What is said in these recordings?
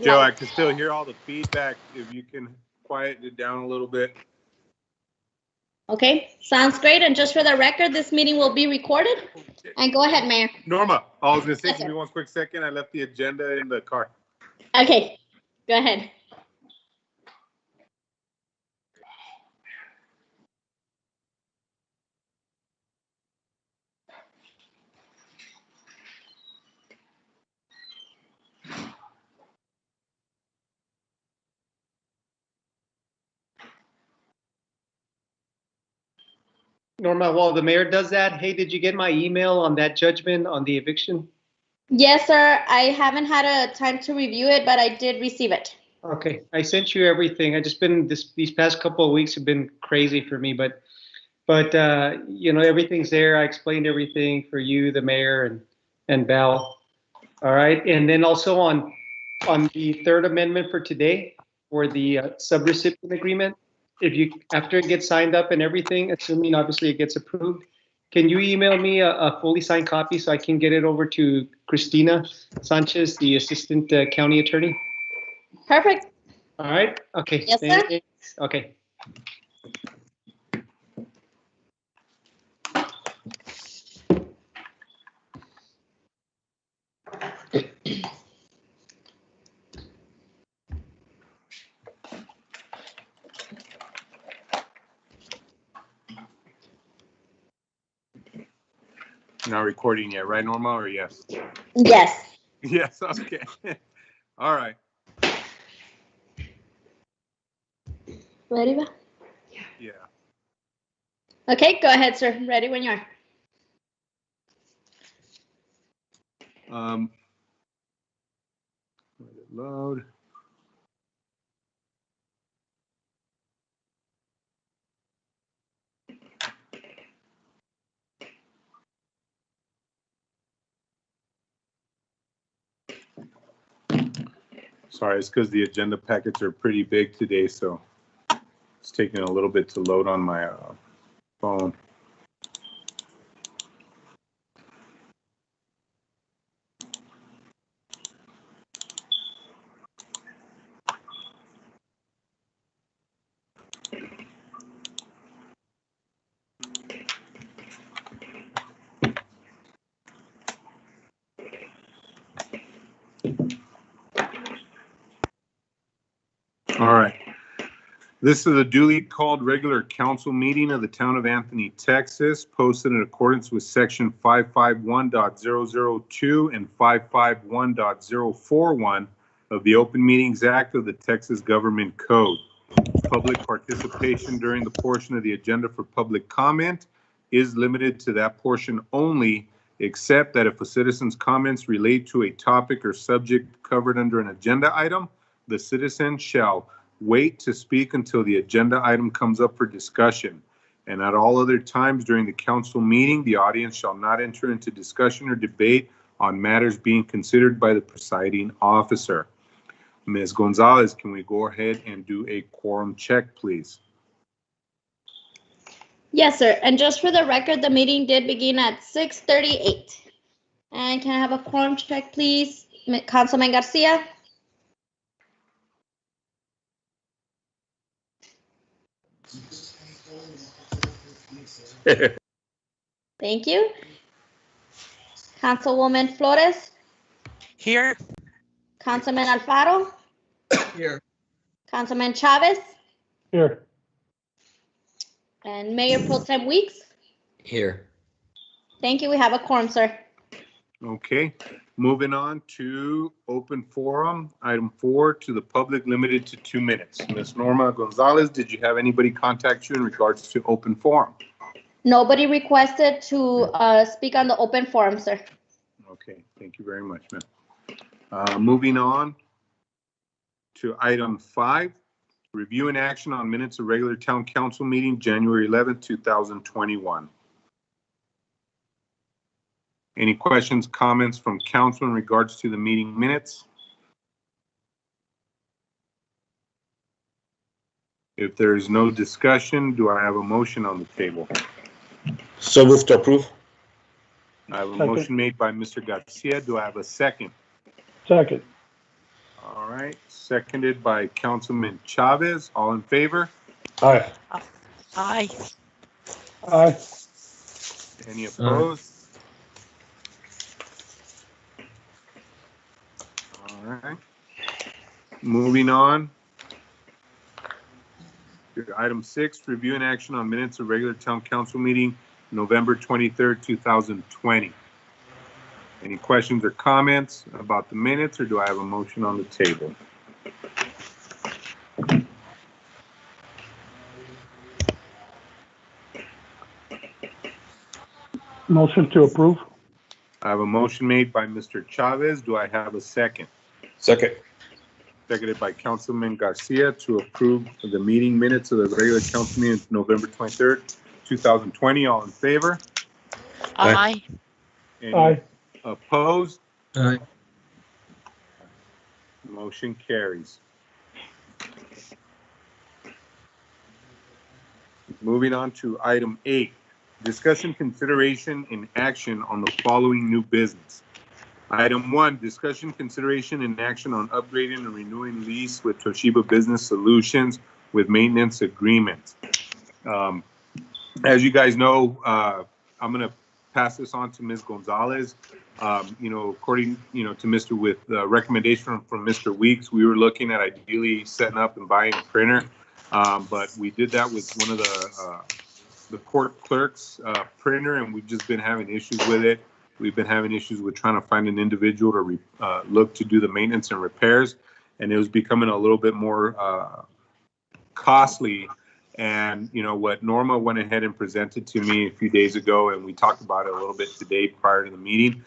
Joe, I can still hear all the feedback. If you can quiet it down a little bit. Okay, sounds great. And just for the record, this meeting will be recorded. And go ahead, Mayor. Norma, I was going to say, Yes, give sir. me one quick second. I left the agenda in the car. Okay, go ahead. Norma, while the mayor does that, hey, did you get my email on that judgment on the eviction? Yes, sir. I haven't had a time to review it, but I did receive it. Okay, I sent you everything. I just been these past couple of weeks have been crazy for me, but you know, everything's there. I explained everything for you, the mayor, and Val. All right, and then also on the third amendment for today, for the subrecipient agreement, if you after it gets signed up and everything, assuming obviously it gets approved, can you email me a fully signed copy so I can get it over to Christina Sanchez, the assistant county attorney? Perfect. All right. Okay. Yes, sir. Okay. Not recording yet, right, Norma, or yes? Yes. Yes, okay. All right. Ready, Val? Yeah. Okay, go ahead, sir. Ready when you are. Let it load. Sorry, it's because the agenda packets are pretty big today, so it's taking a little bit to load on my phone. All right. This is a duly called regular council meeting of the town of Anthony, Texas, posted in accordance with section 551.002 and 551.041 of the Open Meetings Act of the Texas Government Code. Public participation during the portion of the agenda for public comment is limited to that portion only, except that if a citizen's comments relate to a topic or subject covered under an agenda item, the citizen shall wait to speak until the agenda item comes up for discussion. And at all other times during the council meeting, the audience shall not enter into discussion or debate on matters being considered by the presiding officer. Ms. Gonzalez, can we go ahead and do a quorum check, please? Yes, sir. And just for the record, the meeting did begin at 6:38. And can I have a quorum check, please? Councilman Garcia? Thank you. Councilwoman Flores? Here. Councilman Alfaro? Here. Councilman Chavez? Here. And Mayor Pro Tem Weeks? Here. Thank you. We have a quorum, sir. Okay, moving on to open forum. Item 4, to the public, limited to 2 minutes. Ms. Norma Gonzalez, did you have anybody contact you in regards to open forum? Nobody requested to speak on the open forum, sir. Okay, thank you very much, ma'am. Moving on to item 5, review and action on minutes of regular town council meeting, January 11th, 2021. Any questions, comments from council in regards to the meeting minutes? If there is no discussion, do I have a motion on the table? So moved to approve. I have a motion made by Mr. Garcia. Do I have a second? Second. All right, seconded by Councilman Chavez. All in favor? Aye. Aye. Aye. Any opposed? All right. Moving on. Item 6, review and action on minutes of regular town council meeting, November 23rd, 2020. Any questions or comments about the minutes, or do I have a motion on the table? Motion to approve. I have a motion made by Mr. Chavez. Do I have a second? Second. Seconded by Councilman Garcia to approve the meeting minutes of the regular council meeting November 23rd, 2020. All in favor? Aye. Any Aye. opposed? Aye. Motion carries. Moving on to item 8, discussion, consideration, and action on the following new business. Item 1, discussion, consideration, and action on upgrading and renewing lease with Toshiba Business Solutions with maintenance agreement. As you guys know, I'm going to pass this on to Ms. Gonzalez. According, to Mr. with the recommendation from Mr. Weeks, we were looking at ideally setting up and buying a printer. But we did that with one of the court clerk's printer, and we've just been having issues with it. We've been having issues with trying to find an individual to look to do the maintenance and repairs, and it was becoming a little bit more costly. And what Norma went ahead and presented to me a few days ago, and we talked about it a little bit today prior to the meeting,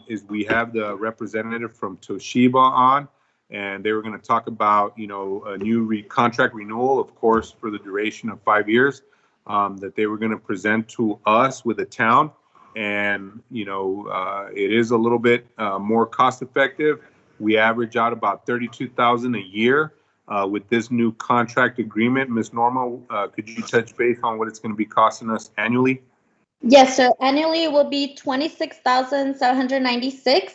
is we have the representative from Toshiba on, and they were going to talk about a new contract renewal, of course, for the duration of 5 years, that they were going to present to us with the town. And it is a little bit more cost effective. We average out about $32,000 a year with this new contract agreement. Ms. Norma, could you touch base on what it's going to be costing us annually? Yes, sir. Annually, it will be $26,796,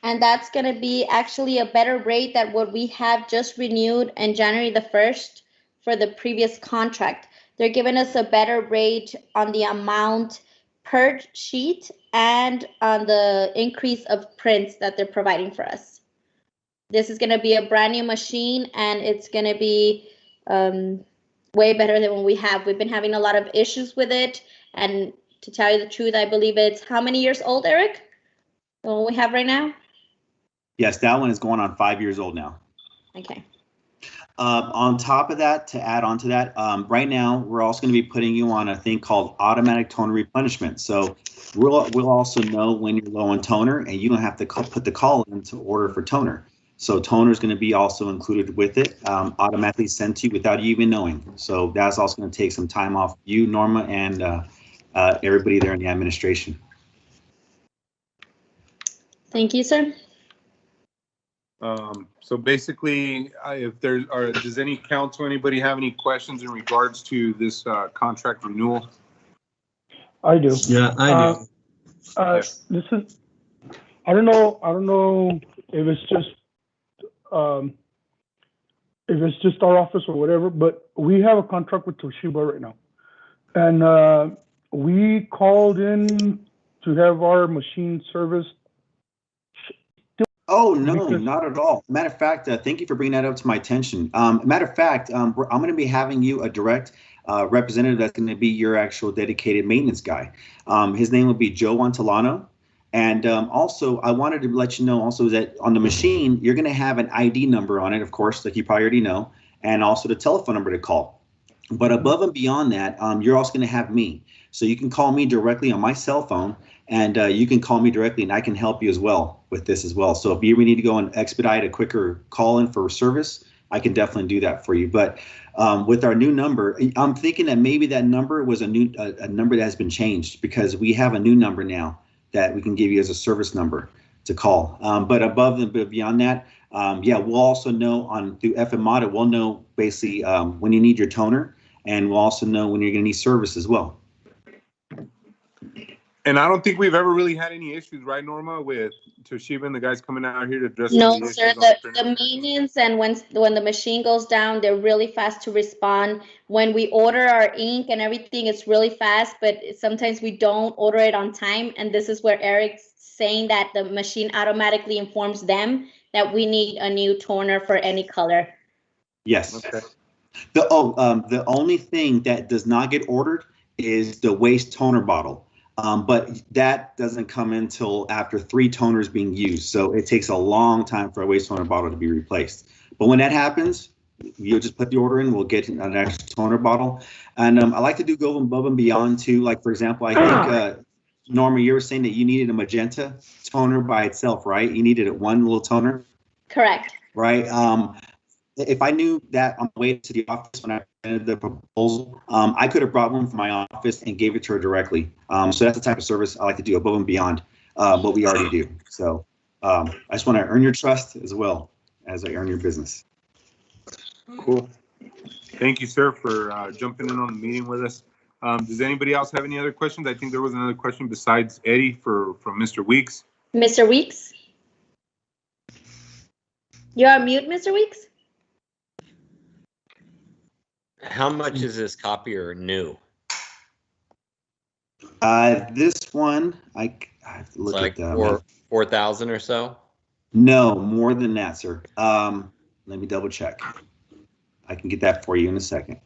and that's going to be actually a better rate than what we have just renewed in January the 1st for the previous contract. They're giving us a better rate on the amount per sheet and on the increase of prints that they're providing for us. This is going to be a brand new machine, and it's going to be way better than what we have. We've been having a lot of issues with it, and to tell you the truth, I believe it's how many years old, Eric? The one we have right now? Yes, that one is going on 5 years old now. Okay. On top of that, to add on to that, right now we're also going to be putting you on a thing called automatic toner replenishment. So we'll also know when you're low on toner, and you don't have to put the call in to order for toner. So toner is going to be also included with it, automatically sent to you without you even knowing. So that's also going to take some time off you, Norma, and everybody there in the administration. Thank you, sir. So basically, if does any council, anybody have any questions in regards to this contract renewal? I do. Yeah, I do. This is, I don't know if it's just our office or whatever, but we have a contract with Toshiba right now. And we called in to have our machine serviced. Oh, no, not at all. Matter of fact, thank you for bringing that up to my attention. Matter of fact, I'm going to be having you a direct representative that's going to be your actual dedicated maintenance guy. His name will be Joe Antolano. And also, I wanted to let you know also that on the machine, you're going to have an ID number on it, of course, like you probably already know, and also the telephone number to call. But above and beyond that, you're also going to have me. So you can call me directly on my cell phone, and you can call me directly, and I can help you as well with this as well. So if you need to go and expedite a quicker call in for service, I can definitely do that for you. But with our new number, I'm thinking that maybe that number was a number that has been changed, because we have a new number now that we can give you as a service number to call. But above and beyond that, yeah, we'll also know through FMATA, we'll know basically when you need your toner, and we'll also know when you're going to need service as well. And I don't think we've ever really had any issues, right, Norma, with Toshiba and the guys coming out here to address No, the sir, issues on the the printer? maintenance and when the machine goes down, they're really fast to respond. When we order our ink and everything, it's really fast, but sometimes we don't order it on time. And this is where Eric's saying that the machine automatically informs them that we need a new toner for any color. Yes. Okay. The only thing that does not get ordered is the waste toner bottle. But that doesn't come until after 3 toners being used. So it takes a long time for a waste toner bottle to be replaced. But when that happens, you'll just put the order in, we'll get an extra toner bottle. And I like to go above and beyond too. Like, for example, I think, Norma, you were saying that you needed a magenta toner by itself, right? You needed one little toner. Correct. Right. If I knew that on the way to the office when I presented the proposal, I could have brought one from my office and gave it to her directly. So that's the type of service I like to do above and beyond what we already do. So I just want to earn your trust as well as I earn your business. Cool. Thank you, sir, for jumping in on the meeting with us. Does anybody else have any other questions? I think there was another question besides Eddie from Mr. Weeks. Mr. Weeks? You're on mute, Mr. Weeks? How much is this copier new? This one, I have to look It's like at 4,000 or so? No, more than that, sir. Let me double check. I can get that for you in a second.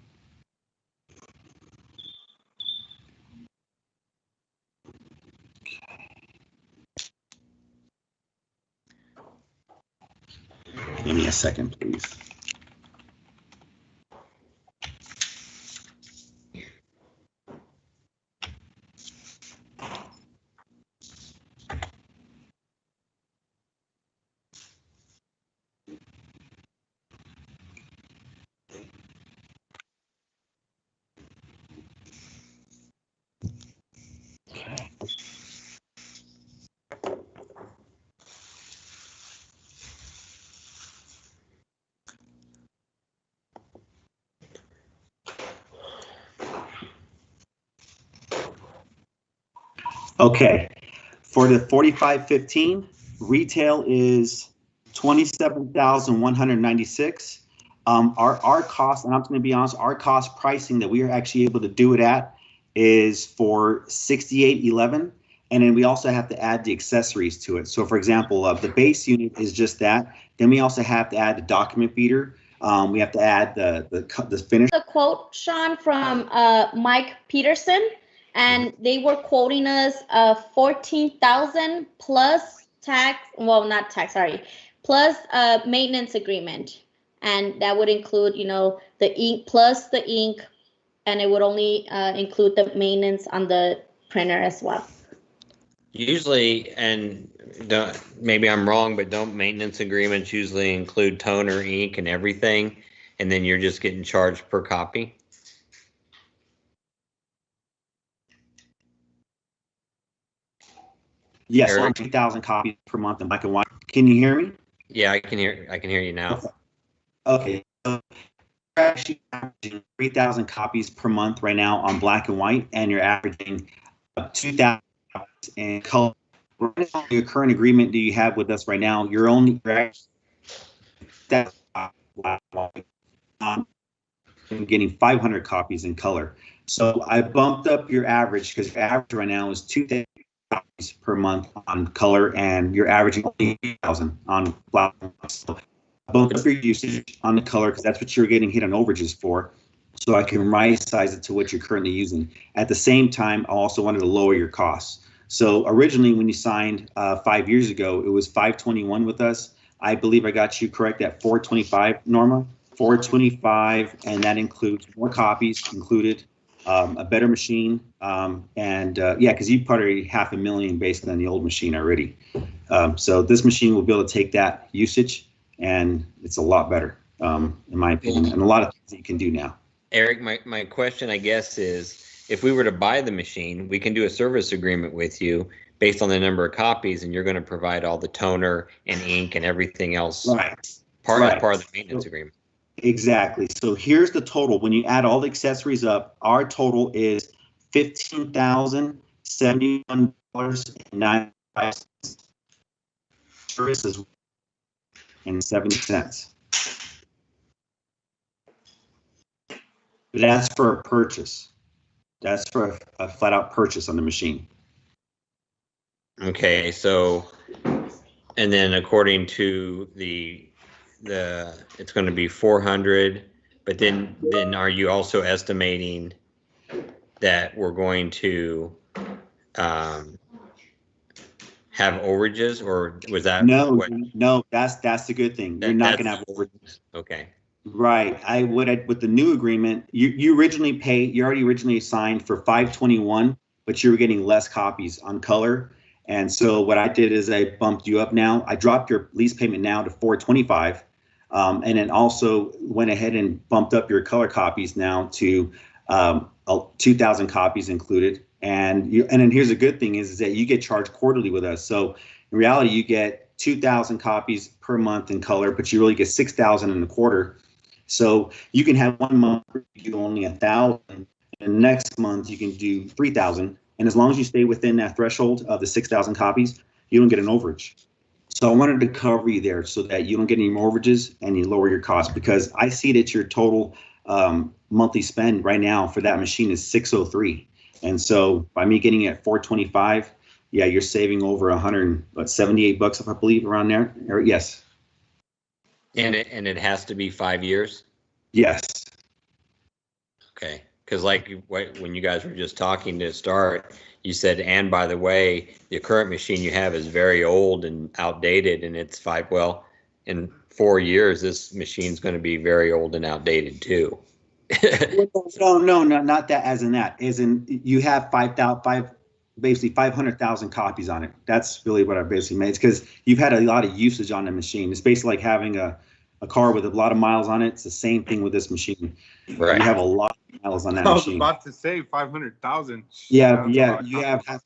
Give me a second, please. Okay, for the 4515, retail is 27,196. Our cost, and I'm going to be honest, our cost pricing that we are actually able to do it at is for 6811, and then we also have to add the accessories to it. So, for example, the base unit is just that. Then we also have to add the document feeder. We have to add the finish. The quote, Sean, from Mike Peterson. And they were quoting us 14,000 plus tax, well, not tax, sorry, plus maintenance agreement. And that would include, you know, the ink plus the ink, and it would only include the maintenance on the printer as well. Usually, and maybe I'm wrong, but don't maintenance agreements usually include toner, ink, and everything, and then you're just getting charged per copy? Yes, Eric? 2,000 copies per month in black and white. Can you hear me? Yeah, I can hear you now. Okay. So you're actually averaging 3,000 copies per month right now on black and white, and you're averaging 2,000 in color. Right now, your current agreement that you have with us right now, you're that's black and white. I'm getting 500 copies in color. So I bumped up your average because your average right now is 2,000 copies per month on color, and you're averaging only 8,000 on black and white. So I bumped up your usage on the color because that's what you're getting hit on overages for. So I can right size it to what you're currently using. At the same time, I also wanted to lower your costs. So originally, when you signed 5 years ago, it was $521 with us. I believe I got you correct at $425, Norma. $425, and that includes more copies included, a better machine, and yeah, because you put already $500,000 based on the old machine already. So this machine will be able to take that usage, and it's a lot better, in my opinion, and a lot of things that you can do now. Eric, my question, I guess, is if we were to buy the machine, we can do a service agreement with you based on the number of copies, and you're going to provide all the toner and ink and everything else. Right. Part of the maintenance agreement. Exactly. So here's the total. When you add all the accessories up, our total is $15,071.95. service is $0.70. But that's for a purchase. That's for a flat out purchase on the machine. Okay, so, and then according to the it's going to be 400, but then are you also estimating that we're going to have overages, or was that No, what? no, that's the good thing. You're not going to have overages. Okay. Right. I would with the new agreement, you already originally signed for 521, but you were getting less copies on color. And so what I did is I bumped you up now. I dropped your lease payment now to 425. And then also went ahead and bumped up your color copies now to 2,000 copies included. And then here's a good thing is that you get charged quarterly with us. So in reality, you get 2,000 copies per month in color, but you really get 6,000 in the quarter. So you can have 1 month where you do only 1,000, and the next month you can do 3,000. And as long as you stay within that threshold of the 6,000 copies, you don't get an overage. So I wanted to cover you there so that you don't get any more overages and you lower your costs, because I see that your total monthly spend right now for that machine is $603. And so by me getting it at 425, yeah, you're saving over $178, if I believe, around there. Yes. And it has to be 5 years? Yes. Okay, because like when you guys were just talking to start, you said, and by the way, the current machine you have is very old and outdated, and it's in 4 years, this machine's going to be very old and outdated too. No, not that as in that. As in you have 500,000 copies on it. That's really what I basically made. It's because you've had a lot of usage on the machine. It's basically like having a car with a lot of miles on it. It's the same thing with this machine. Right. You have a lot of miles on that I was machine. about to say 500,000. Yeah. You have.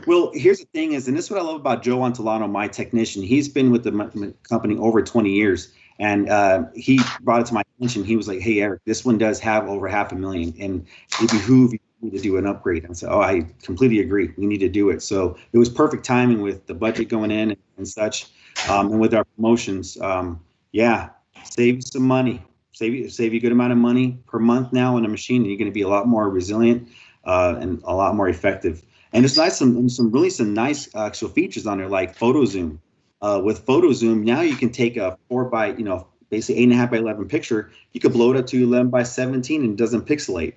Well, here's the thing is, and this is what I love about Joe Antolano, my technician. He's been with the company over 20 years. And he brought it to my attention. He was like, "Hey, Eric, this one does have over 500,000, and it behooves you to do an upgrade." And so, "Oh, I completely agree. We need to do it." So it was perfect timing with the budget going in and such, and with our promotions. Yeah, save you some money. Save you a good amount of money per month now on a machine, and you're going to be a lot more resilient and a lot more effective. And it's nice, some nice actual features on there, like photo zoom. With photo zoom, now you can take a 4x, basically 8.5 by 11 picture. You could blow it up to 11 by 17 and it doesn't pixelate.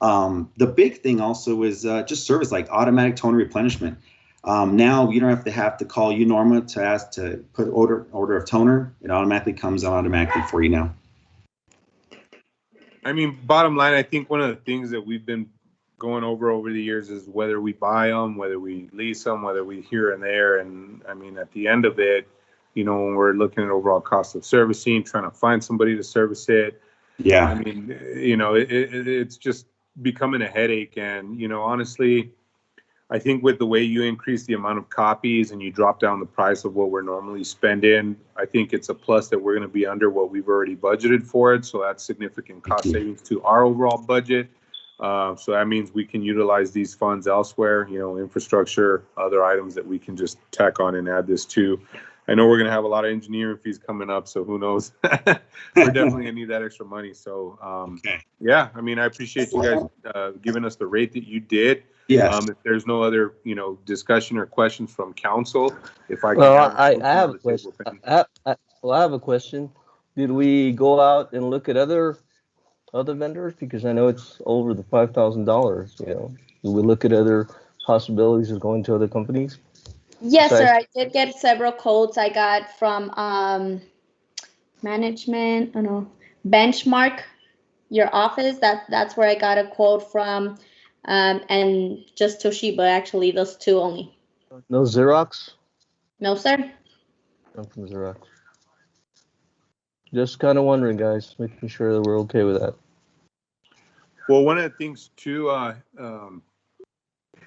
The big thing also is just service like automatic toner replenishment. Now you don't have to call Norma to ask to put order of toner. It automatically comes automatically for you now. I mean, bottom line, I think one of the things that we've been going over the years is whether we buy them, whether we lease them, whether we here and there. And I mean, at the end of it, when we're looking at overall cost of servicing, trying to find somebody to service it. Yeah. I mean, it's just becoming a headache. And, honestly, I think with the way you increase the amount of copies and you drop down the price of what we're normally spending, I think it's a plus that we're going to be under what we've already budgeted for it. So that's significant cost savings to our overall budget. So that means we can utilize these funds elsewhere, infrastructure, other items that we can just tack on and add this to. I know we're going to have a lot of engineering fees coming up, so who knows? We're definitely going to need that extra money. So, yeah, I mean, I appreciate you guys giving us the rate that you did. Yeah. If there's no other, discussion or questions from council, if I can. Well, I have a question. I have a question. Did we go out and look at other vendors? Because I know it's over the $5,000, Do we look at other possibilities of going to other companies? Yes, sir. I did get several quotes I got from Benchmark, your office. That's where I got a quote from, and just Toshiba, actually, those two only. No Xerox? No, sir. Not from Xerox. Just kind of wondering, guys, making sure that we're okay with that. Well, one of the things too,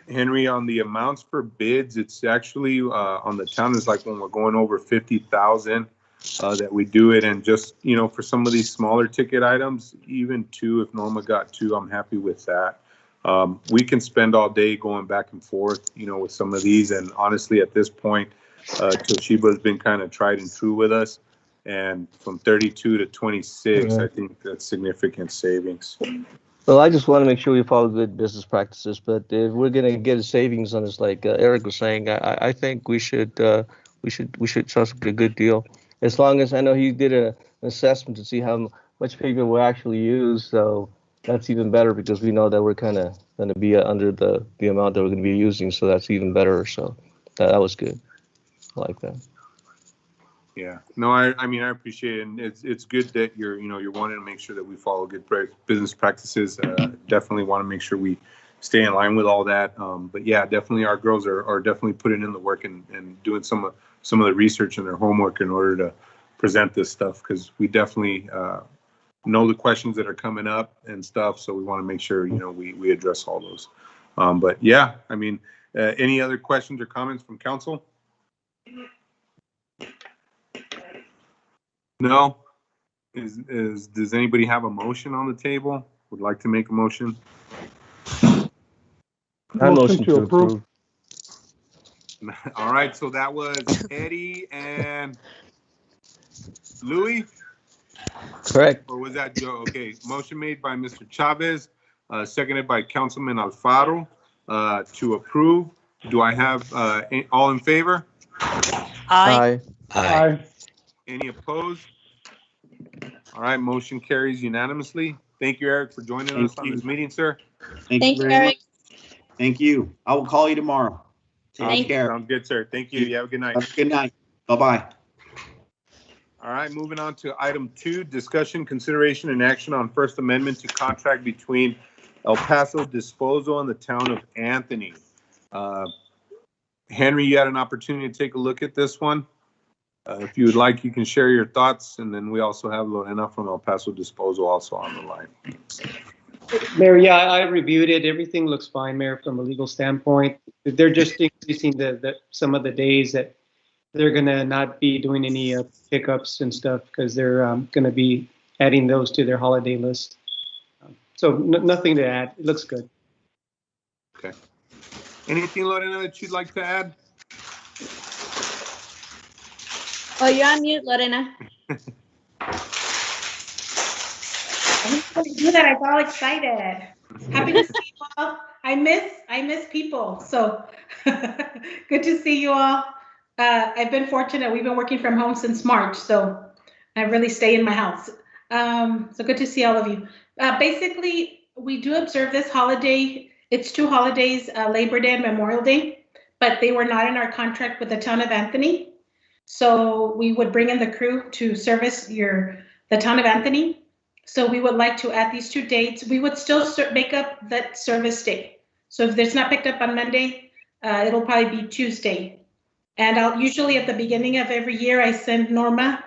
Henry, on the amounts for bids, it's actually on the town is like when we're going over 50,000 that we do it. And just, for some of these smaller ticket items, even two, if Norma got two, I'm happy with that. We can spend all day going back and forth, with some of these. And honestly, at this point, Toshiba's been kind of tried and true with us. And from 32 to 26, I think that's significant savings. Well, I just want to make sure we follow good business practices, but if we're going to get a savings on this, like Eric was saying, I think we should try to get a good deal. As long as I know he did an assessment to see how much paper we actually use, so that's even better because we know that we're kind of going to be under the amount that we're going to be using, so that's even better. So that was good. I like that. Yeah, no, I mean, I appreciate it, and it's good that you're wanting to make sure that we follow good business practices. Definitely want to make sure we stay in line with all that. But yeah, definitely our girls are definitely putting in the work and doing some of the research and their homework in order to present this stuff, because we definitely know the questions that are coming up and stuff. So we want to make sure we address all those. But yeah, I mean, any other questions or comments from council? No? Does anybody have a motion on the table? Would like to make a motion? I motion to approve. All right, so that was Eddie and Louis? Correct. Or was that Joe? Okay, motion made by Mr. Chavez, seconded by Councilman Alfaro to approve. Do I have all in favor? Aye. Aye. Any opposed? All right, motion carries unanimously. Thank you, Eric, for joining us on this meeting, sir. Thank Thank you you, very Eric. much. Thank you. I will call you tomorrow. Take care. Sounds good, sir. Thank you. You have a good night. Have a good night. Bye-bye. All right, moving on to item 2, discussion, consideration, and action on First Amendment to contract between El Paso Disposal and the town of Anthony. Henry, you had an opportunity to take a look at this one. If you would like, you can share your thoughts, and then we also have Lorena from El Paso Disposal also on the line. Mayor, yeah, I reviewed it. Everything looks fine, Mayor, from a legal standpoint. They're just increasing some of the days that they're gonna not be doing any pickups and stuff because they're gonna be adding those to their holiday list. So nothing to add. It looks good. Okay. Anything, Lorena, that you'd like to add? Oh, you're on mute, Lorena. I didn't do that. I got all excited. Happy to see you all. I miss people. So good to see you all. I've been fortunate. We've been working from home since March, so I really stay in my house. So good to see all of you. Basically, we do observe this holiday. It's 2 holidays, Labor Day and Memorial Day, but they were not in our contract with the town of Anthony. So we would bring in the crew to service the town of Anthony. So we would like to add these 2 dates. We would still make up that service day. So if it's not picked up on Monday, it'll probably be Tuesday. And I'll usually at the beginning of every year, I send Norma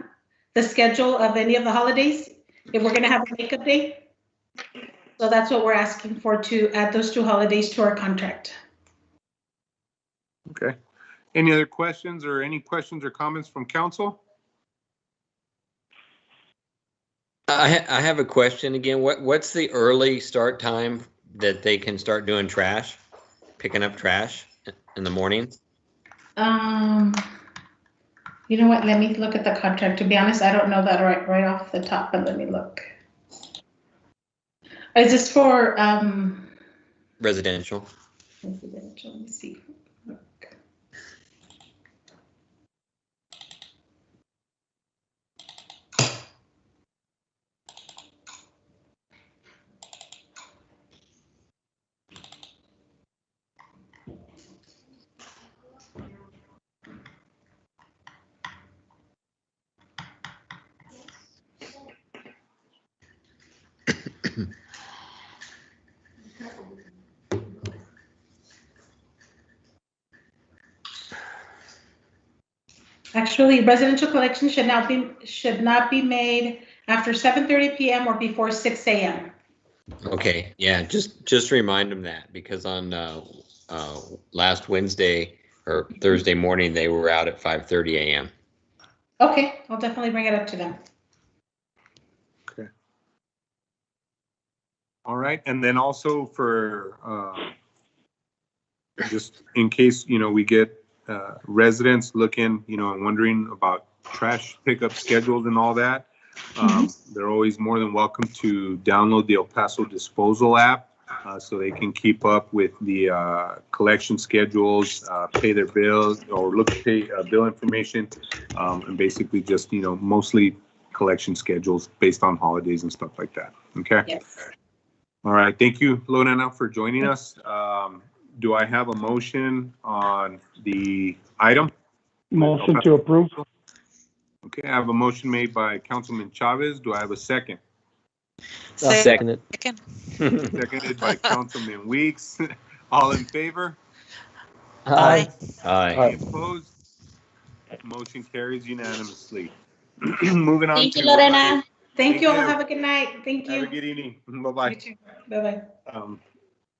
the schedule of any of the holidays, if we're gonna have a makeup day. So that's what we're asking for, to add those 2 holidays to our contract. Okay. Any other questions or comments from council? I have a question again. What's the early start time that they can start doing picking up trash in the morning? You know what? Let me look at the contract. To be honest, I don't know that right off the top, but let me look. Is this for Residential. residential? Let me see. Look. Actually, residential collection should not be made after 7:30 p.m. or before 6 a.m. Okay, yeah, just remind them that, because on last Wednesday or Thursday morning they were out at 5:30 a.m. Okay, I'll definitely bring it up to them. Okay. All right, and then also for just in case we get residents looking, and wondering about trash pickup schedules and all that, they're always more than welcome to download the El Paso Disposal app so they can keep up with the collection schedules, pay their bills, or look at pay bill information, and basically just, mostly collection schedules based on holidays and stuff like that. Okay. Yes. All right. Thank you, Lorena, for joining us. Do I have a motion on the item? Motion to approve. Okay, I have a motion made by Councilman Chavez. Do I have a second? I'll second it. Second. Seconded by Councilman Weeks. All in favor? Aye. Aye. Any opposed? Motion carries unanimously. Moving on. Thank you, Lorena. Thank you all. you. Have a good night. Thank you. Have a good evening. Bye-bye. Bye-bye.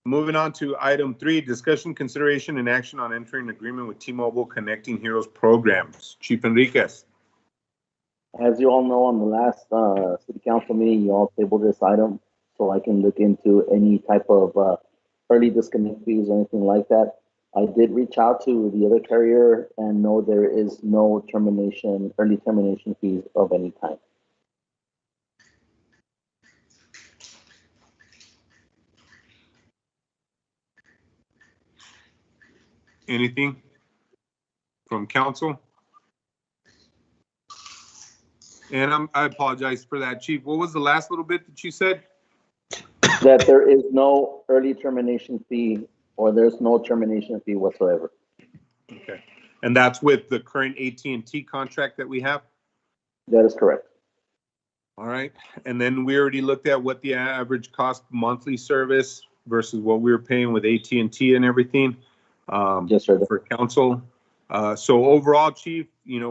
Moving on to item 3, discussion, consideration, and action on entering an agreement with T-Mobile Connecting Heroes programs. Chief Enriquez. As you all know, on the last city council meeting, you all tabled this item so I can look into any type of early disconnect fees or anything like that. I did reach out to the other carrier and know there is no early termination fees of any kind. Anything from council? And I apologize for that, Chief. What was the last little bit that you said? That there is no early termination fee or there's no termination fee whatsoever. Okay. And that's with the current AT&T contract that we have? That is correct. All right. And then we already looked at what the average cost monthly service versus what we were paying with AT&T and everything. Yes, sir. For council. So overall, Chief,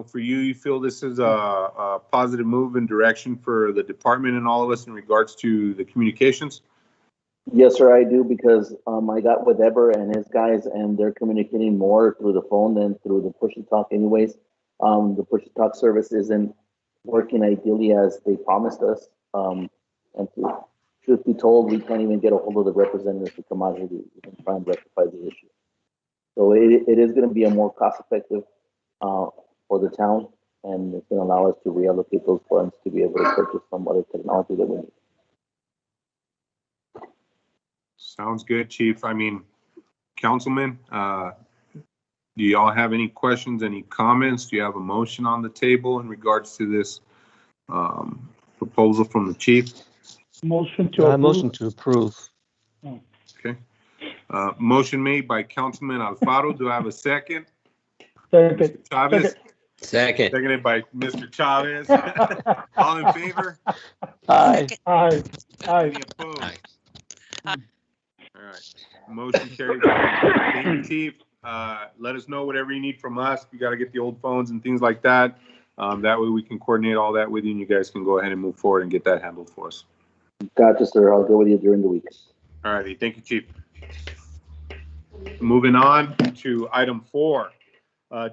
for you feel this is a positive move in direction for the department and all of us in regards to the communications? Yes, sir, I do, because I got with Eber and his guys, and they're communicating more through the phone than through the push-to-talk anyways. The push-to-talk service isn't working ideally as they promised us. And truth be told, we can't even get a hold of the representatives to come out here to try and rectify the issue. So it is going to be a more cost-effective for the town, and it's going to allow us to reallocate those funds to be able to purchase some other technology that we need. Sounds good, Chief. I mean, Councilman, do y'all have any questions, any comments? Do you have a motion on the table in regards to this proposal from the Chief? Motion to approve. Motion to approve. Okay. Motion made by Councilman Alfaro. Do I have a second? Second. Mr. Chavez? Second. Seconded by Mr. Chavez. All in favor? Aye. Aye. Aye. Any opposed? All right. Motion carries. Thank you, Chief. Let us know whatever you need from us. You got to get the old phones and things like that. That way we can coordinate all that with you, and you guys can go ahead and move forward and get that handled for us. Gotcha, sir. I'll go with you during the week. All righty. Thank you, Chief. Moving on to item 4,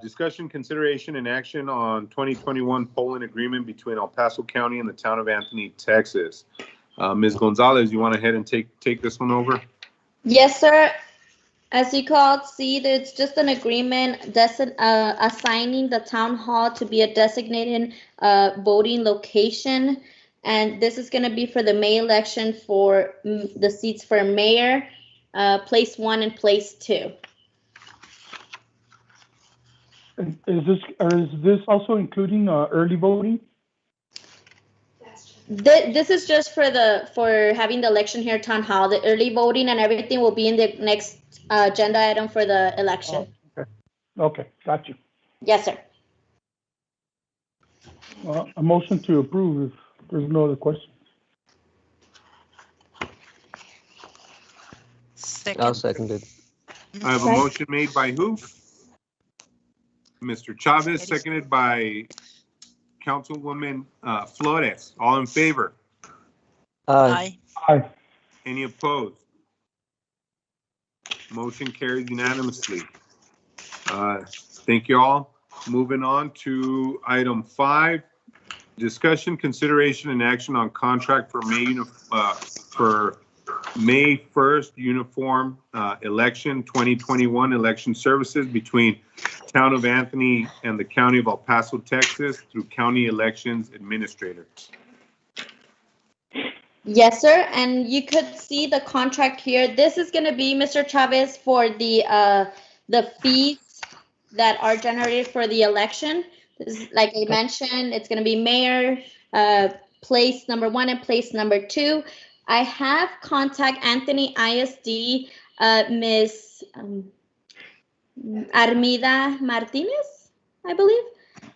discussion, consideration, and action on 2021 polling agreement between El Paso County and the town of Anthony, Texas. Ms. Gonzalez, you want to head and take this one over? Yes, sir. As you called, see, it's just an agreement assigning the town hall to be a designated voting location. And this is going to be for the May election for the seats for mayor, place 1 and place 2. Is this also including early voting? This is just for having the election here at town hall. The early voting and everything will be in the next agenda item for the election. Oh, okay, got you. Yes, sir. Well, a motion to approve if there's no other questions. I'll second it. I have a motion made by who? Mr. Chavez, seconded by Councilwoman Flores. All in favor? Aye. Aye. Any opposed? Motion carried unanimously. Thank you all. Moving on to item 5, discussion, consideration, and action on contract for May 1st uniform election 2021 election services between Town of Anthony and the County of El Paso, Texas through County Elections Administrator. Yes, sir. And you could see the contract here. This is going to be, Mr. Chavez, for the fees that are generated for the election. This is, like I mentioned, it's going to be mayor, place number 1 and place number 2. I have contact Anthony ISD, Miss Armida Martinez, I believe,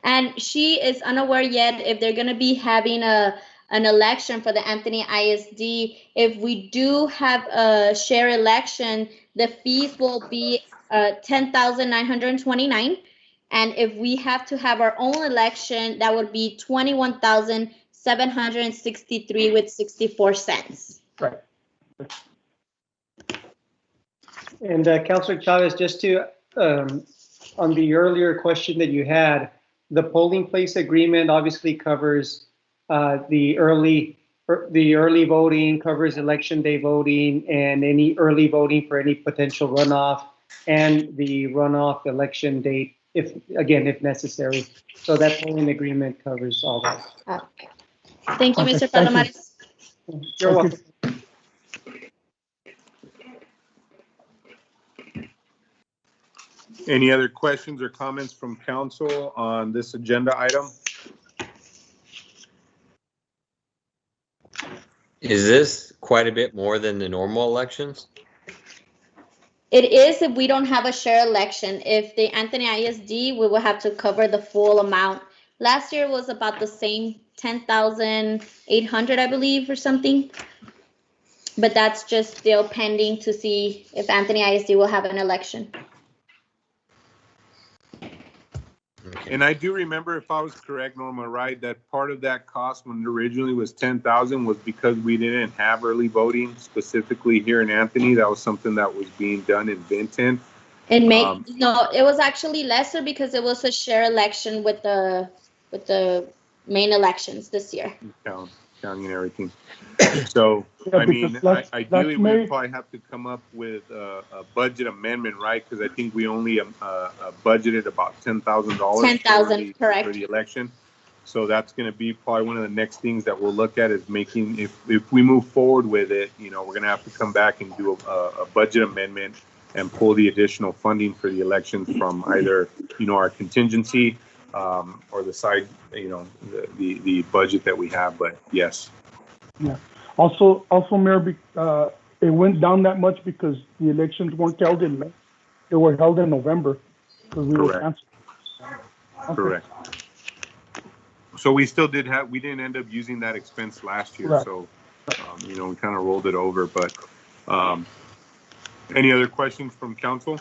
and she is unaware yet if they're going to be having an election for the Anthony ISD. If we do have a share election, the fees will be $10,929, and if we have to have our own election, that would be $21,763 with 64 cents. Right. And Councilor Chavez, just to on the earlier question that you had, the polling place agreement obviously covers the early voting, covers election day voting, and any early voting for any potential runoff, and the runoff election date, if necessary. So that polling agreement covers all that. Okay. Thank you, Okay, Mr. thank you. Palomares. You're Thank welcome. Any other questions or comments from council on this agenda item? Is this quite a bit more than the normal elections? It is if we don't have a share election. If the Anthony ISD, we will have to cover the full amount. Last year was about the same, 10,800, I believe, or something. But that's just still pending to see if Anthony ISD will have an election. And I do remember, if I was correct, Norma, right, that part of that cost when it originally was 10,000 was because we didn't have early voting specifically here in Anthony. That was something that was being done in Vinton. In May, no, it was actually lesser because it was a share election with the main elections this year. Counting and everything. So, Yeah, I mean, ideally, May. we'd probably have to come up with a budget amendment, right? Because I think we only budgeted about $10,000. $10,000, correct. For the election. So that's going to be probably one of the next things that we'll look at is making, if we move forward with it, you know, we're going to have to come back and do a budget amendment and pull the additional funding for the elections from either, you know, our contingency or the side, you know, the budget that we have. But yes. Yeah. Also, Mayor, it went down that much because the elections weren't held in May; they were held in November because we were canceled. Okay. Correct. So we still we didn't end up using that expense last year. Right. So, you know, we kind of rolled it over. But any other questions from council?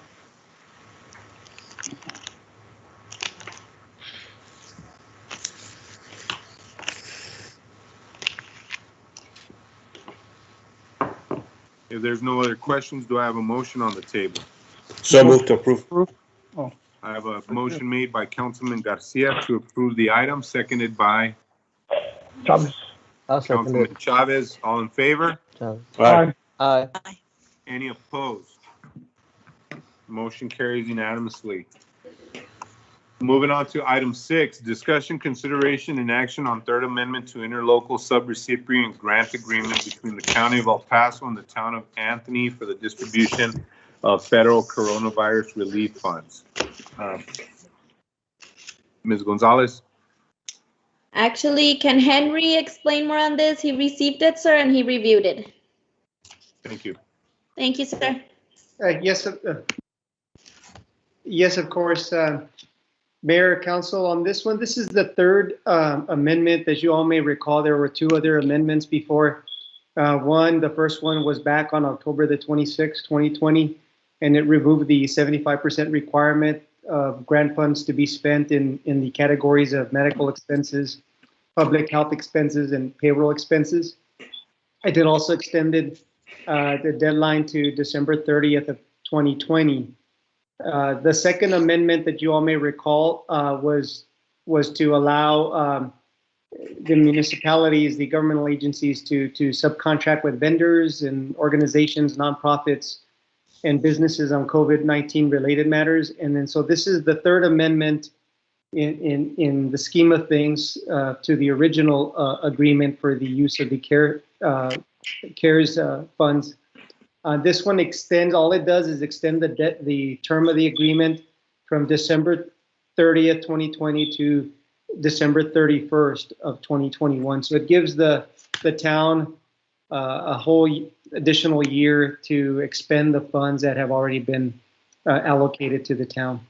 If there's no other questions, do I have a motion on the table? So moved to approve. Oh. I have a motion made by Councilman Garcia to approve the item, seconded by Chavez. Councilman Chavez. All in favor? Aye. Aye. Any opposed? Motion carries unanimously. Moving on to item 6, discussion, consideration, and action on Third Amendment to interlocal subrecipient grant agreement between the County of El Paso and the Town of Anthony for the distribution of federal coronavirus relief funds. Ms. Gonzalez? Actually, can Henry explain more on this? He received it, sir, and he reviewed it. Thank you. Thank you, sir. Yes, of course. Mayor, Council, on this one, this is the third amendment. As you all may recall, there were 2 other amendments before. The first one was back on October the 26th, 2020, and it removed the 75% requirement of grant funds to be spent in the categories of medical expenses, public health expenses, and payroll expenses. It also extended the deadline to December 30th of 2020. The second amendment that you all may recall was to allow the municipalities, the governmental agencies to subcontract with vendors and organizations, nonprofits and businesses on COVID-19 related matters. And then, so this is the third amendment in the scheme of things to the original agreement for the use of the CARES funds. This one extends, all it does is extend the term of the agreement from December 30th, 2020 to December 31st of 2021. So it gives the town a whole additional year to expend the funds that have already been allocated to the town,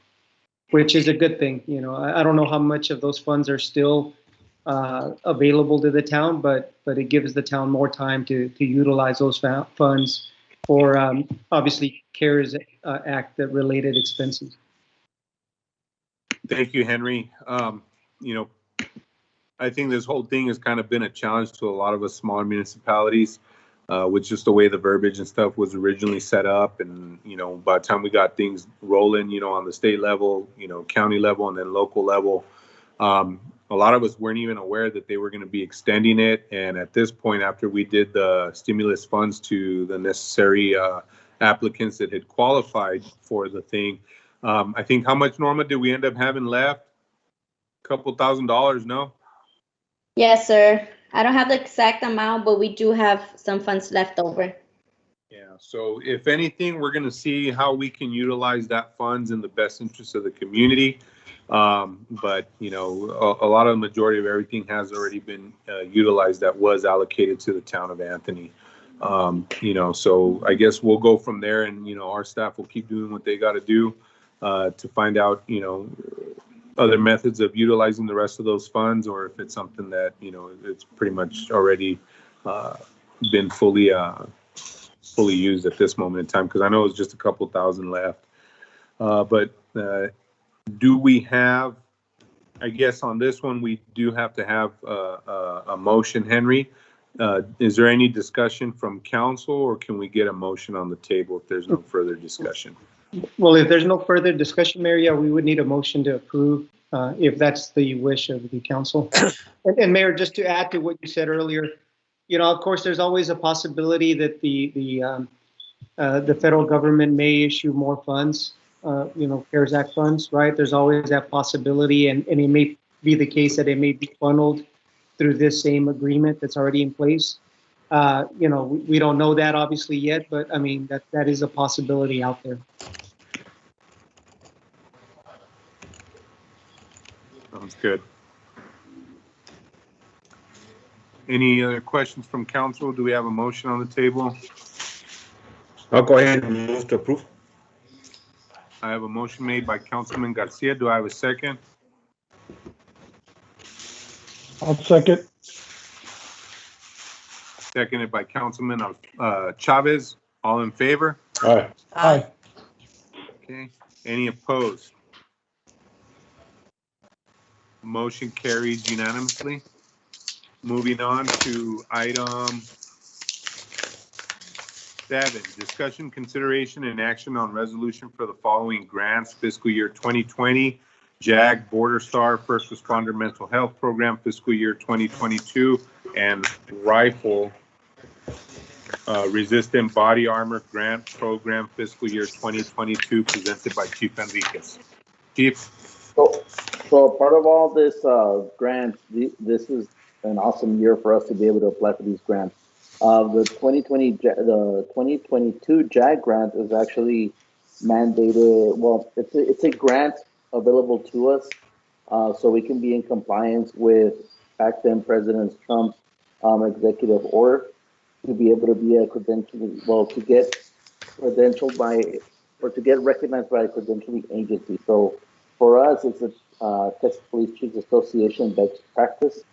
which is a good thing. You know, I don't know how much of those funds are still available to the town, but it gives the town more time to utilize those funds for obviously CARES Act related expenses. Thank you, Henry. You know, I think this whole thing has kind of been a challenge to a lot of us smaller municipalities, with just the way the verbiage and stuff was originally set up. And, you know, by the time we got things rolling, you know, on the state level, you know, county level, and then local level, a lot of us weren't even aware that they were going to be extending it. And at this point, after we did the stimulus funds to the necessary applicants that had qualified for the thing, I think, how much, Norma, did we end up having left? A couple $1,000s, no? Yes, sir. I don't have the exact amount, but we do have some funds left over. Yeah, so if anything, we're going to see how we can utilize that funds in the best interest of the community. But, you know, a lot of the majority of everything has already been utilized that was allocated to the town of Anthony. You know, so I guess we'll go from there, and, you know, our staff will keep doing what they got to do to find out, you know, other methods of utilizing the rest of those funds, or if it's something that, you know, it's pretty much already been fully used at this moment in time, because I know it's just a couple thousand left. But do we have, I guess on this one, we do have to have a motion, Henry. Is there any discussion from council, or can we get a motion on the table if there's no further discussion? Well, if there's no further discussion, Mayor, yeah, we would need a motion to approve if that's the wish of the council. And Mayor, just to add to what you said earlier, you know, of course, there's always a possibility that the federal government may issue more funds, you know, CARES Act funds, right? There's always that possibility, and it may be the case that it may be funneled through this same agreement that's already in place. You know, we don't know that obviously yet, but I mean, that is a possibility out there. Sounds good. Any other questions from council? Do we have a motion on the table? I'll go ahead and move to approve. I have a motion made by Councilman Garcia. Do I have a second? I'll second. Seconded by Councilman Chavez. All in favor? Aye. Aye. Okay. Any opposed? Motion carries unanimously. Moving on to item 7, discussion, consideration, and action on resolution for the following grants: fiscal year 2020, JAG Border Star First Responder Mental Health Program, fiscal year 2022, and Rifle Resistant Body Armor Grant Program, fiscal year 2022, presented by Chief Enriquez. Chief. So part of all this grants, this is an awesome year for us to be able to apply for these grants. The 2022 JAG grant is actually mandated. Well, it's a grant available to us, so we can be in compliance with back then President Trump's executive order to be able to be a credentialing, well, to get credentialed by, or to get recognized by a credentialing agency. So for us, it's a Texas Police Chiefs Association best practice.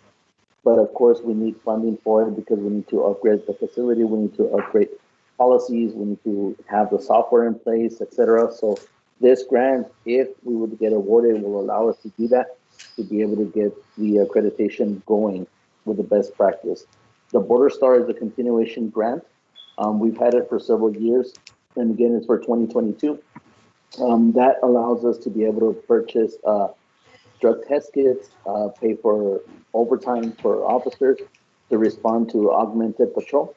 But of course, we need funding for it because we need to upgrade the facility, we need to upgrade policies, we need to have the software in place, etc. So this grant, if we would get awarded, will allow us to do that, to be able to get the accreditation going with the best practice. The Border Star is a continuation grant. We've had it for several years, and again, it's for 2022. That allows us to be able to purchase drug test kits, pay for overtime for officers to respond to augmented patrol.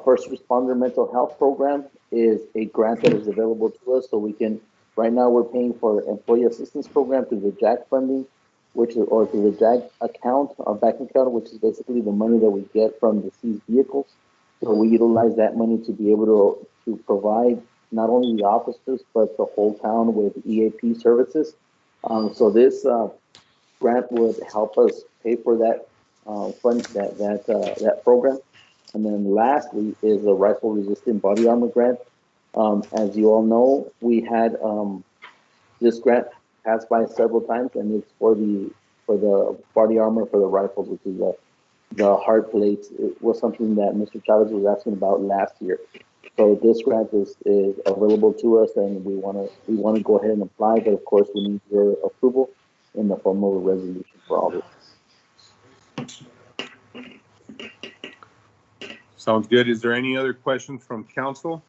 First responder mental health program is a grant that is available to us, so we can. Right now, we're paying for employee assistance program through the JAG funding, or through the JAG account, our bank account, which is basically the money that we get from the seized vehicles. So we utilize that money to be able to provide not only the officers but the whole town with EAP services. So this grant would help us pay for that fund, that program. And then lastly is a rifle resistant body armor grant. As you all know, we had this grant passed by several times, and it's for the body armor for the rifles, which is the hard plates. It was something that Mr. Chavez was asking about last year. So this grant is available to us, and we want to go ahead and apply, but of course we need your approval in the form of a resolution for all this. Sounds good. Is there any other questions from council?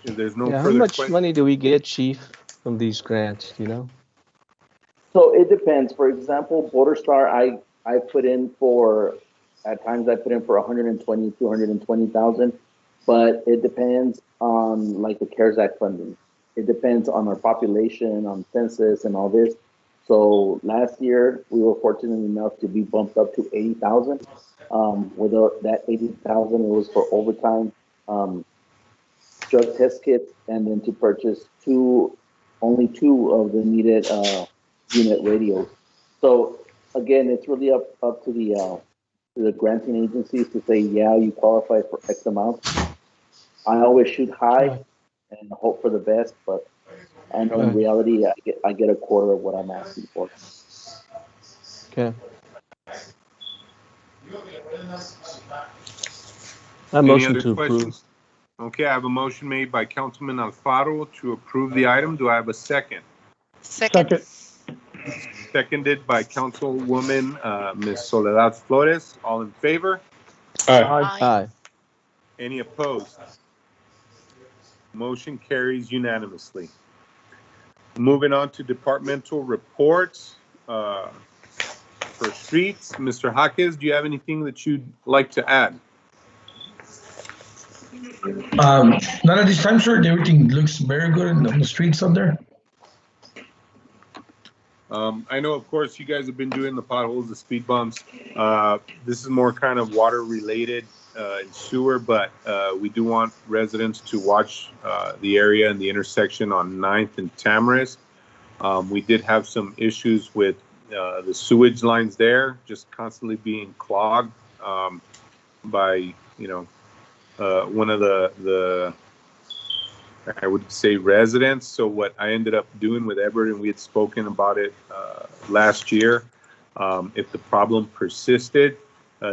If there's no Yeah, how further much questions. money do we get, Chief, from these grants, do you know? So it depends. For example, Border Star, I put in for, at times I put in for 120, 220,000, but it depends on like the CARES Act funding. It depends on our population, on census and all this. So last year we were fortunate enough to be bumped up to 80,000. With that 80,000, it was for overtime, drug test kits, and then to purchase only two of the needed unit radios. So again, it's really up to the granting agencies to say, yeah, you qualify for X amount. I always shoot high and hope for the best, but I know in reality I get a quarter of what I'm asking for. Okay. I Any motion other to approve. questions? Okay, I have a motion made by Councilman Alfaro to approve the item. Do I have a second? Second. Seconded by Councilwoman Ms. Soledad Flores. All in favor? Aye. Aye. Any opposed? Motion carries unanimously. Moving on to departmental reports for streets. Mr. Jaquez, do you have anything that you'd like to add? Not at this time, sir. Everything looks very good on the streets up there. I know, of course, you guys have been doing the potholes, the speed bumps. This is more kind of water related and sewer, but we do want residents to watch the area and the intersection on 9th and Tamarisk. We did have some issues with the sewage lines there, just constantly being clogged by, one of the I would say residents. So what I ended up doing with Everett, and we had spoken about it last year, if the problem persisted,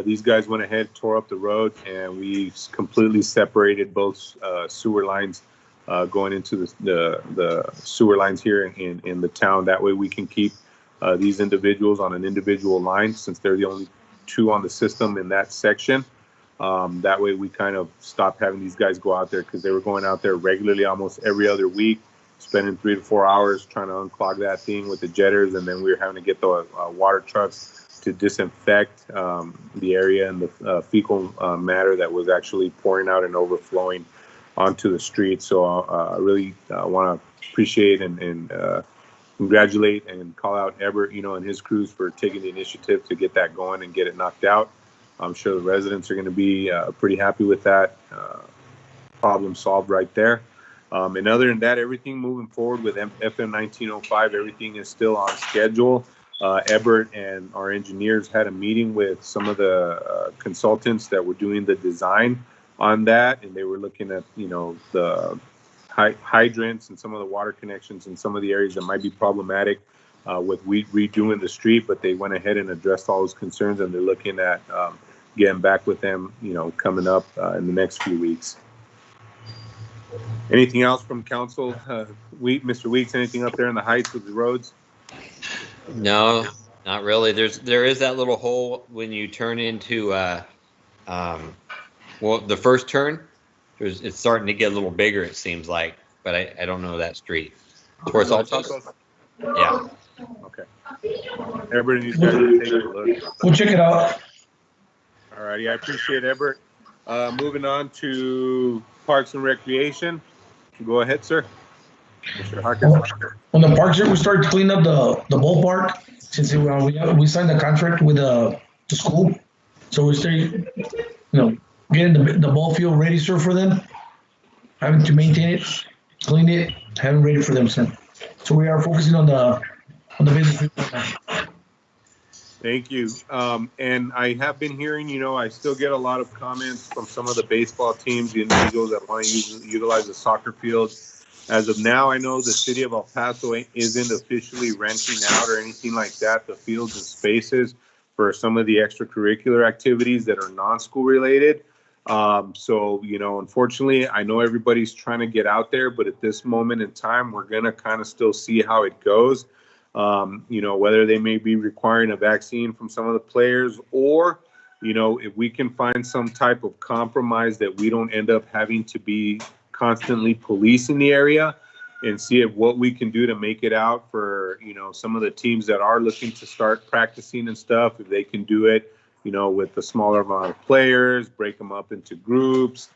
these guys went ahead, tore up the road, and we completely separated both sewer lines going into the sewer lines here in the town. That way we can keep these individuals on an individual line, since they're the only two on the system in that section. That way we kind of stopped having these guys go out there, because they were going out there regularly almost every other week, spending 3 to 4 hours trying to unclog that thing with the jetters, and then we were having to get the water trucks to disinfect the area and the fecal matter that was actually pouring out and overflowing onto the street. So I really want to appreciate and congratulate and call out Everett, and his crews for taking the initiative to get that going and get it knocked out. I'm sure the residents are going to be pretty happy with that. Problem solved right there. And other than that, everything moving forward with FM 1905, everything is still on schedule. Everett and our engineers had a meeting with some of the consultants that were doing the design on that, and they were looking at, the hydrants and some of the water connections in some of the areas that might be problematic with redoing the street, but they went ahead and addressed all those concerns, and they're looking at getting back with them, coming up in the next few weeks. Anything else from council? Mr. Weeks, anything up there in the heights with the roads? No, not really. There is that little hole when you turn into the first turn. It's starting to get a little bigger, it seems like, but I don't know that street. Towards Altos? Yeah. Okay. Everybody needs to take a look. We'll check it out. All righty. I appreciate Everett. Moving on to Parks and Recreation. Go ahead, sir. Mr. Harkins. On the parks here, we started to clean up the ballpark since we signed the contract with the school. So we started, getting the ball field ready, sir, for them. Having to maintain it, clean it, having ready for them, sir. So we are focusing on the business. Thank you. And I have been hearing, I still get a lot of comments from some of the baseball teams, the individuals that want to utilize the soccer field. As of now, I know the city of El Paso isn't officially renting out or anything like that, the fields and spaces for some of the extracurricular activities that are non-school related. So, unfortunately, I know everybody's trying to get out there, but at this moment in time, we're going to kind of still see how it goes. Whether they may be requiring a vaccine from some of the players or, if we can find some type of compromise that we don't end up having to be constantly policing the area and see what we can do to make it out for, some of the teams that are looking to start practicing and stuff, if they can do it, with a smaller amount of players, break them up into groups,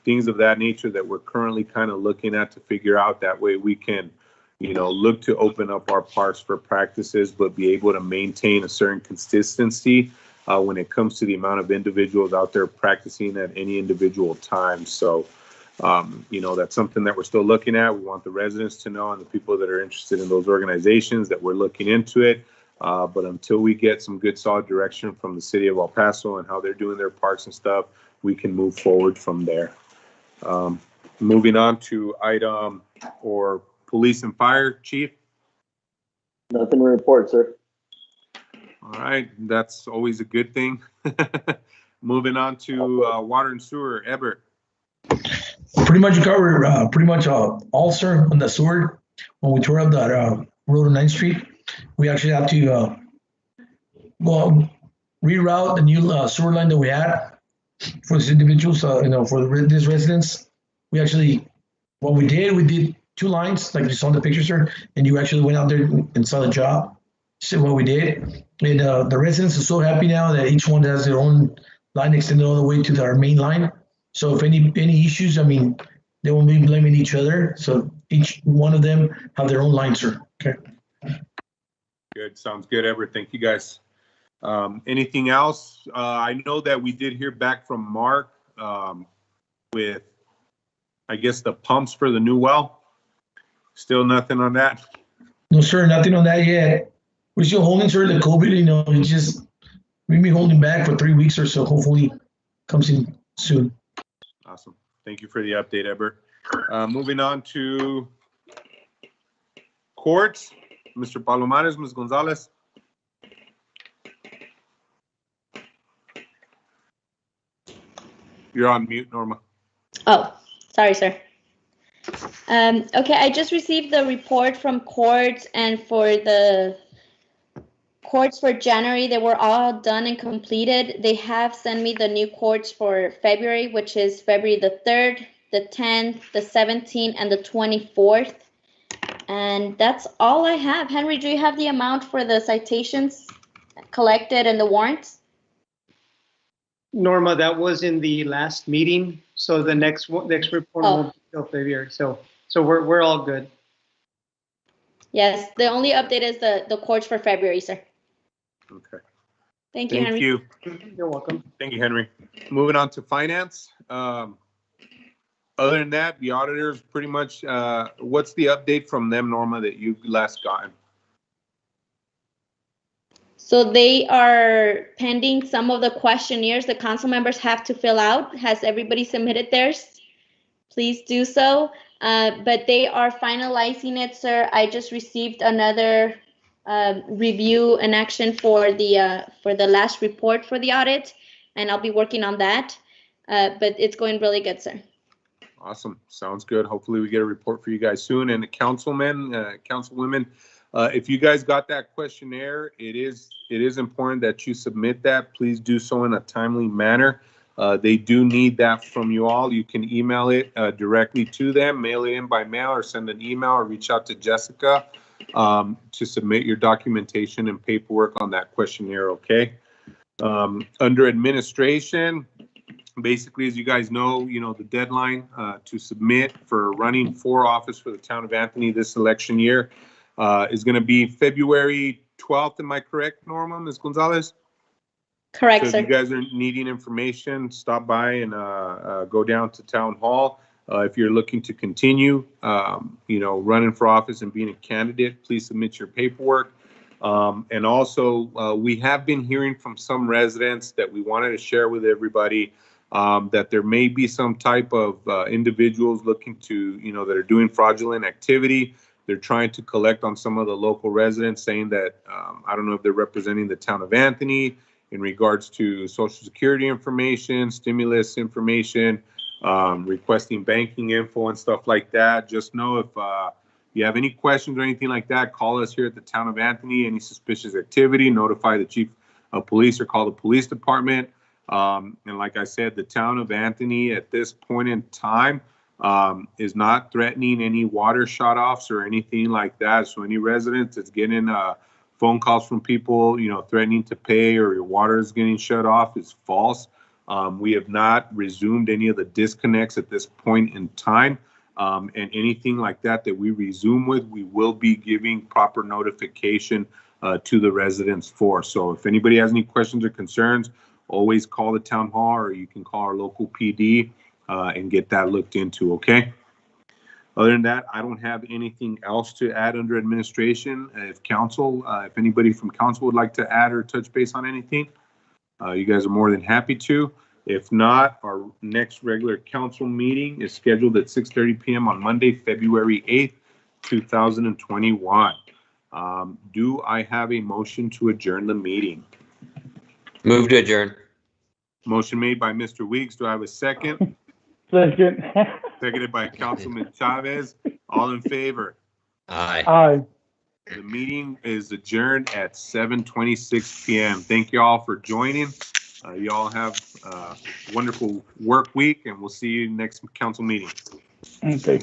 things of that nature that we're currently kind of looking at to figure out. That way we can, look to open up our parks for practices, but be able to maintain a certain consistency when it comes to the amount of individuals out there practicing at any individual time. So, that's something that we're still looking at. We want the residents to know and the people that are interested in those organizations that we're looking into it. But until we get some good solid direction from the city of El Paso and how they're doing their parks and stuff, we can move forward from there. Moving on to item or police and fire, chief. Nothing to report, sir. All right, that's always a good thing. Moving on to water and sewer, Ebert. Pretty much covered all, sir, on the sewer. When we tore up that road on 9th Street, we actually had to reroute the new sewer line that we had for these individuals, for these residents. We did 2 lines, like you saw in the picture, sir, and you actually went out there and saw the job. So what we did, and the residents are so happy now that each one has their own line extended all the way to our main line. So if any issues, they won't be blaming each other. So each one of them have their own line, sir. Okay. Good. Sounds good, Everett. Thank you, guys. Anything else? I know that we did hear back from Mark with, I guess, the pumps for the new well. Still nothing on that? No, sir. Nothing on that yet. We're still holding, sir, the COVID. We've been holding back for 3 weeks or so. Hopefully comes in soon. Awesome. Thank you for the update, Ebert. Moving on to courts. Mr. Palomares, Ms. Gonzalez. You're on mute, Norma. Oh, sorry, sir. Okay, I just received the report from courts, and for the courts for January, they were all done and completed. They have sent me the new courts for February, which is February the 3rd, the 10th, the 17th, and the 24th. And that's all I have. Henry, do you have the amount for the citations collected and the warrants? Norma, that was in the last meeting, so the next report won't be till February. So we're all good. Yes, the only update is the courts for February, sir. Okay. Thank you, Henry. You. You're welcome. Thank you, Henry. Moving on to finance. Other than that, the auditors pretty much, what's the update from them, Norma, that you've last gotten? So they are pending some of the questionnaires the council members have to fill out. Has everybody submitted theirs? Please do so. But they are finalizing it, sir. I just received another review and action for the last report for the audit, and I'll be working on that. But it's going really good, sir. Awesome. Sounds good. Hopefully we get a report for you guys soon. And councilmen, councilwomen, if you guys got that questionnaire, it is important that you submit that. Please do so in a timely manner. They do need that from you all. You can email it directly to them, mail it in by mail, or send an email, or reach out to Jessica to submit your documentation and paperwork on that questionnaire, okay? Under administration, Basically, as you guys know, the deadline to submit for running for office for the town of Anthony this election year is going to be February 12th. Am I correct, Norma, Ms. Gonzalez? Correct, So sir. if you guys are needing information, stop by and go down to town hall. If you're looking to continue, running for office and being a candidate, please submit your paperwork. And also, we have been hearing from some residents that we wanted to share with everybody that there may be some type of individuals looking to, that are doing fraudulent activity. They're trying to collect on some of the local residents, saying that, I don't know if they're representing the town of Anthony in regards to Social Security information, stimulus information, requesting banking info and stuff like that. Just know if you have any questions or anything like that, call us here at the town of Anthony. Any suspicious activity, notify the chief of police or call the police department. And like I said, the town of Anthony at this point in time is not threatening any water shutoffs or anything like that. So any residents that's getting phone calls from people, threatening to pay or your water is getting shut off is false. We have not resumed any of the disconnects at this point in time. And anything like that we resume with, we will be giving proper notification to the residents for. So if anybody has any questions or concerns, always call the town hall or you can call our local PD and get that looked into, okay? Other than that, I don't have anything else to add under administration. If anybody from council would like to add or touch base on anything, you guys are more than happy to. If not, our next regular council meeting is scheduled at 6:30 p.m. on Monday, February 8th, 2021. Do I have a motion to adjourn the meeting? Move to adjourn. Motion made by Mr. Weeks. Do I have a second? Second. Seconded by Councilman Chavez. All in favor? Aye. Aye. The meeting is adjourned at 7:26 p.m. Thank you all for joining. You all have a wonderful work week, and we'll see you next council meeting. Okay.